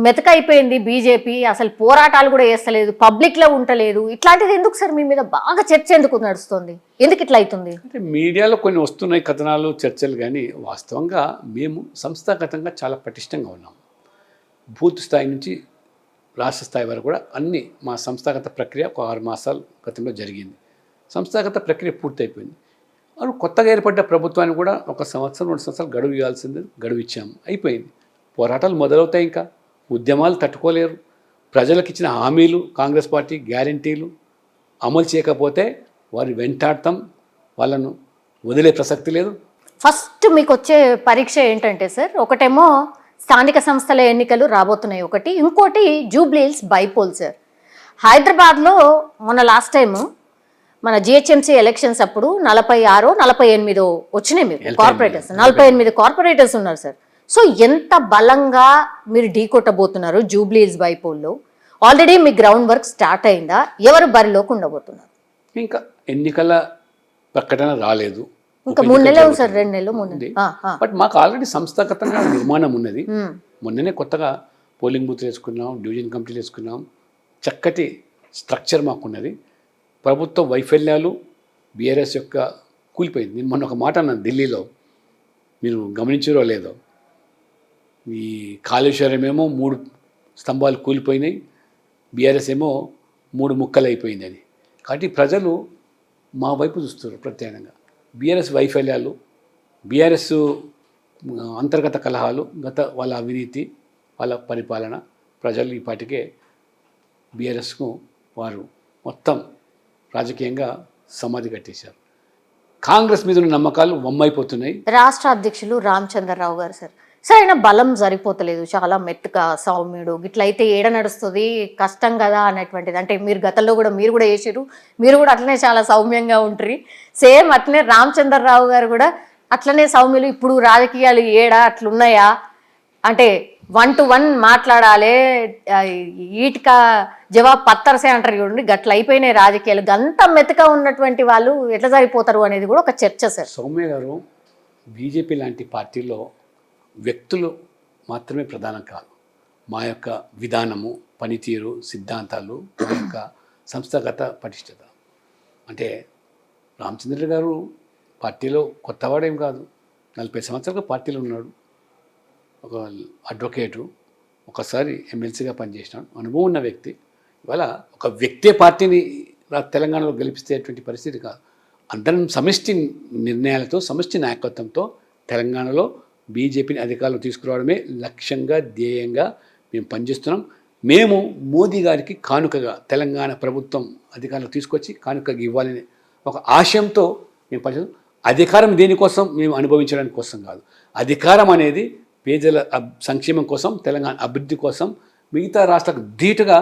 [SPEAKER 2] మెతకైపోయింది బీజేపీ, అసలు పోరాటాలు కూడా చేస్తలేదు, పబ్లిక్లో ఉండలేదు. ఇట్లాంటిది ఎందుకు సార్ మీ మీద బాగా చర్చ ఎందుకు నడుస్తుంది, ఎందుకు ఇట్లా అవుతుంది?
[SPEAKER 3] అంటే మీడియాలో కొన్ని వస్తున్నాయి కథనాలు, చర్చలు, కానీ వాస్తవంగా మేము సంస్థాగతంగా చాలా పటిష్టంగా ఉన్నాం. బూత్ స్థాయి నుంచి రాష్ట్ర స్థాయి వరకు కూడా అన్ని మా సంస్థాగత ప్రక్రియ ఒక 6 మాసాల గతంలో జరిగింది. సంస్థాగత ప్రక్రియ పూర్తయిపోయింది. అది కొత్తగా ఏర్పడ్డ ప్రభుత్వాన్ని కూడా 1 సంవత్సరం 2 సంవత్సరాలు గడువు ఇవ్వాల్సింది, గడువు ఇచ్చాము, అయిపోయింది. పోరాటాలు మొదలవుతాయి, ఇంకా ఉద్యమాలు తట్టుకోలేరు. ప్రజలకు ఇచ్చిన హామీలు, కాంగ్రెస్ పార్టీ గ్యారంటీలు అమలు చేయకపోతే వారు వెంటాడతాం, వాళ్ళను వదిలే ప్రసక్తి లేదు.
[SPEAKER 2] ఫస్ట్ మీకు వచ్చే పరీక్ష ఏంటంటే సార్, ఒకటేమో స్థానిక సంస్థల ఎన్నికలు రాబోతున్నాయి ఒకటి, ఇంకోటి జూబ్లీ హిల్స్ బైపోల్ సార్. హైదరాబాద్లో మొన్న లాస్ట్ టైము మన జిహెచ్ఎంసీ ఎలక్షన్స్ అప్పుడు 46 48 వచ్చినాయి మీకు కార్పొరేటర్స్, 48 కార్పొరేటర్స్ ఉన్నారు సార్. సో ఎంత బలంగా మీరు ఢీకొట్టబోతున్నారు జూబ్లీ హిల్స్ బైపోల్లో? ఆల్రెడీ మీ గ్రౌండ్ వర్క్ స్టార్ట్ అయిందా? ఎవరు బరిలోకి ఉండబోతున్నారు?
[SPEAKER 3] ఇంకా ఎన్నికల ప్రకటన రాలేదు,
[SPEAKER 2] ఇంకా 3 నెలలు ఉంది సార్, 2 నెలలు 3 నెలలు.
[SPEAKER 3] బట్ మాకు ఆల్రెడీ సంస్థాగతంగా నిర్మాణం ఉన్నది. మొన్ననే కొత్తగా పోలింగ్ బూత్ వేసుకున్నాం, డివిజన్ కమిటీలు వేసుకున్నాం, చక్కటి స్ట్రక్చర్ మాకున్నది. ప్రభుత్వ వైఫల్యాలు, బీఆర్ఎస్ యొక్క కూలిపోయింది. నేను మొన్న ఒక మాట అన్నాను ఢిల్లీలో, మీరు గమనించారో లేదో, ఈ కాళేశ్వరం ఏమో 3 స్తంభాలు కూలిపోయినాయి, బీఆర్ఎస్ ఏమో 3 ముక్కలు అయిపోయిందని. కాబట్టి ప్రజలు మా వైపు చూస్తున్నారు ప్రత్యేకంగా. బీఆర్ఎస్ వైఫల్యాలు, బీఆర్ఎస్ అంతర్గత కలహాలు, వాళ్ళ అవినీతి, వాళ్ళ పరిపాలన, ప్రజలు ఈ పాటికే బీఆర్ఎస్కు వారు మొత్తం రాజకీయంగా సమాధి కట్టేశారు. కాంగ్రెస్ మీద ఉన్న నమ్మకాలు వమ్మైపోతున్నాయి.
[SPEAKER 2] రాష్ట్ర అధ్యక్షులు రామచంద్రరావు గారు సార్, ఆయన బలం సరిపోతలేదు, చాలా మెత్తగా సౌమ్యుడు, ఇట్లయితే ఏడ నడుస్తుంది, కష్టం కదా అనేటువంటిది. అంటే మీరు గతంలో కూడా మీరు కూడా చేసిరు, మీరు కూడా అట్లనే చాలా సౌమ్యంగా ఉంటారు. సేమ్ అట్లనే రామచంద్రరావు గారు కూడా అట్లనే సౌమ్యులు. ఇప్పుడు రాజకీయాలు ఏడా అట్లున్నాయా అంటే 1 to 1 మాట్లాడాలి, ఈటికా జవాబు పత్తరసే అంటారు చూడండి, గట్ల అయిపోయినాయి రాజకీయాలు. గంత మెత్తగా ఉన్నటువంటి వాళ్ళు ఎట్లా సరిపోతారు అనేది కూడా ఒక చర్చ సార్.
[SPEAKER 3] సౌమ్య గారు, బీజేపీ లాంటి పార్టీలో వ్యక్తులు మాత్రమే ప్రధానం కాదు, మా యొక్క విధానము, పనితీరు, సిద్ధాంతాలు, మా యొక్క సంస్థాగత పటిష్టత. అంటే రామచంద్ర గారు పార్టీలో కొత్తవాడేం కాదు, 40 సంవత్సరాలుగా పార్టీలో ఉన్నాడు. ఒక అడ్వకేటు, ఒకసారి ఎమ్మెల్సీగా పనిచేసినాడు, అనుభవం ఉన్న వ్యక్తి. ఇవాళ ఒక వ్యక్తే పార్టీని తెలంగాణలో గెలిపిస్తేటువంటి పరిస్థితి కాదు. అందరం సమిష్టి నిర్ణయాలతో, సమిష్టి నాయకత్వంతో తెలంగాణలో బీజేపీని అధికారంలో తీసుకురావడమే లక్ష్యంగా, ధ్యేయంగా మేము పనిచేస్తున్నాం. మేము మోదీ గారికి కానుకగా తెలంగాణ ప్రభుత్వం అధికారంలో తీసుకొచ్చి కానుకగా ఇవ్వాలనే ఒక ఆశయంతో మేము పనిచేస్తాం. అధికారం దేనికోసం? మేము అనుభవించడానికి కోసం కాదు. అధికారం అనేది పేదల సంక్షేమం కోసం, తెలంగాణ అభివృద్ధి కోసం, మిగతా రాష్ట్రాలకు ధీటుగా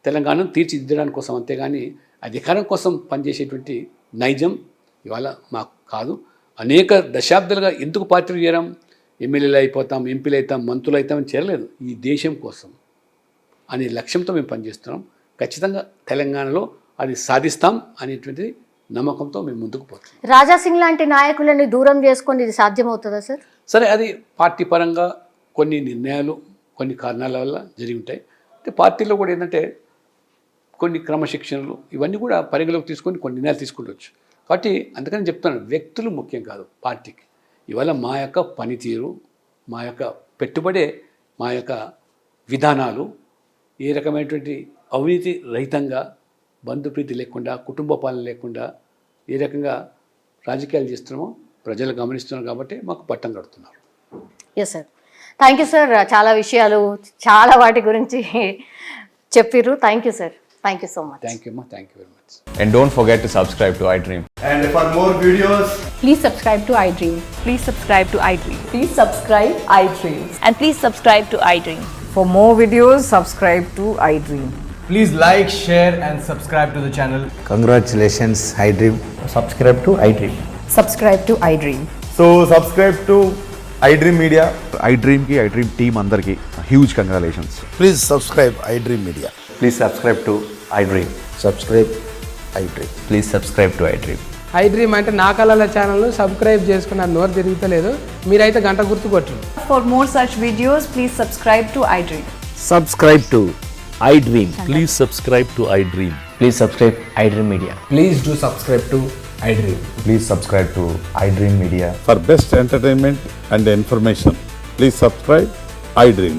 [SPEAKER 3] తెలంగాణను తీర్చిదిద్దడానికి కోసం, అంతేగాని అధికారం కోసం పనిచేసేటువంటి నైజం ఇవాళ మాకు కాదు. అనేక దశాబ్దాలుగా ఎందుకు పార్టీలు చేరాం? ఎమ్మెల్యేలు అయిపోతాం, ఎంపీలు అవుతాం, మంత్రులు అవుతామని చేరలేదు. ఈ దేశం కోసం అనే లక్ష్యంతో మేము పనిచేస్తున్నాం. ఖచ్చితంగా తెలంగాణలో అది సాధిస్తాం అనేటువంటిది నమ్మకంతో మేము ముందుకు పోతున్నాం.
[SPEAKER 2] రాజా సింగ్ లాంటి నాయకులని దూరం చేసుకొని ఇది సాధ్యమవుతుందా సార్?
[SPEAKER 3] సరే, అది పార్టీ పరంగా కొన్ని నిర్ణయాలు కొన్ని కారణాల వల్ల జరిగి ఉంటాయి. అంటే పార్టీలో కూడా ఏంటంటే కొన్ని క్రమశిక్షణలు ఇవన్నీ కూడా పరిగణలోకి తీసుకొని కొన్ని నిర్ణయాలు తీసుకుంటవచ్చు. కాబట్టి అందుకని చెప్తాను, వ్యక్తులు ముఖ్యం కాదు పార్టీకి. ఇవాళ మా యొక్క పనితీరు, మా యొక్క పెట్టుబడే, మా యొక్క విధానాలు ఏ రకమైనటువంటి అవినీతి రహితంగా, బంధుప్రీతి లేకుండా, కుటుంబ పాలన లేకుండా ఏ రకంగా రాజకీయాలు చేస్తున్నామో ప్రజలు గమనిస్తున్నారు కాబట్టి మాకు పట్టం కడుతున్నారు.
[SPEAKER 2] Yes sir, thank you sir. చాలా విషయాలు, చాలా వాటి గురించి చెప్పిర్రు. Thank you sir, thank you so much.
[SPEAKER 3] Thank you అమ్మా, thank you very much.
[SPEAKER 4] And don't forget to subscribe to iDream.
[SPEAKER 5] And for more videos,
[SPEAKER 6] Please subscribe to iDream.
[SPEAKER 7] Please subscribe to iDream.
[SPEAKER 6] Please subscribe iDream.
[SPEAKER 7] And please subscribe to iDream.
[SPEAKER 6] For more videos, subscribe to iDream.
[SPEAKER 5] please like, share, and subscribe to the channel.
[SPEAKER 8] Congratulations, iDream. Subscribe to iDream.
[SPEAKER 6] Subscribe to iDream.
[SPEAKER 5] So subscribe to iDream Media.
[SPEAKER 9] iDream team అందరికి huge congratulations.
[SPEAKER 8] Please subscribe iDream Media.
[SPEAKER 4] Please subscribe to iDream.
[SPEAKER 8] Subscribe iDream.
[SPEAKER 4] Please subscribe to iDream.
[SPEAKER 10] iDream అంటే నా కళల ఛానల్ను subscribe చేసుకున్న నోరు తిరుగుతలేదు, మీరైతే గంట గుర్తు కొట్టండి.
[SPEAKER 6] For more such videos, please subscribe to iDream.
[SPEAKER 8] Subscribe to iDream.
[SPEAKER 9] Please subscribe to iDream.
[SPEAKER 4] Please subscribe iDream Media.
[SPEAKER 5] Please do subscribe to iDream.
[SPEAKER 4] Please subscribe to iDream Media.
[SPEAKER 9] For best entertainment and information, please subscribe iDream.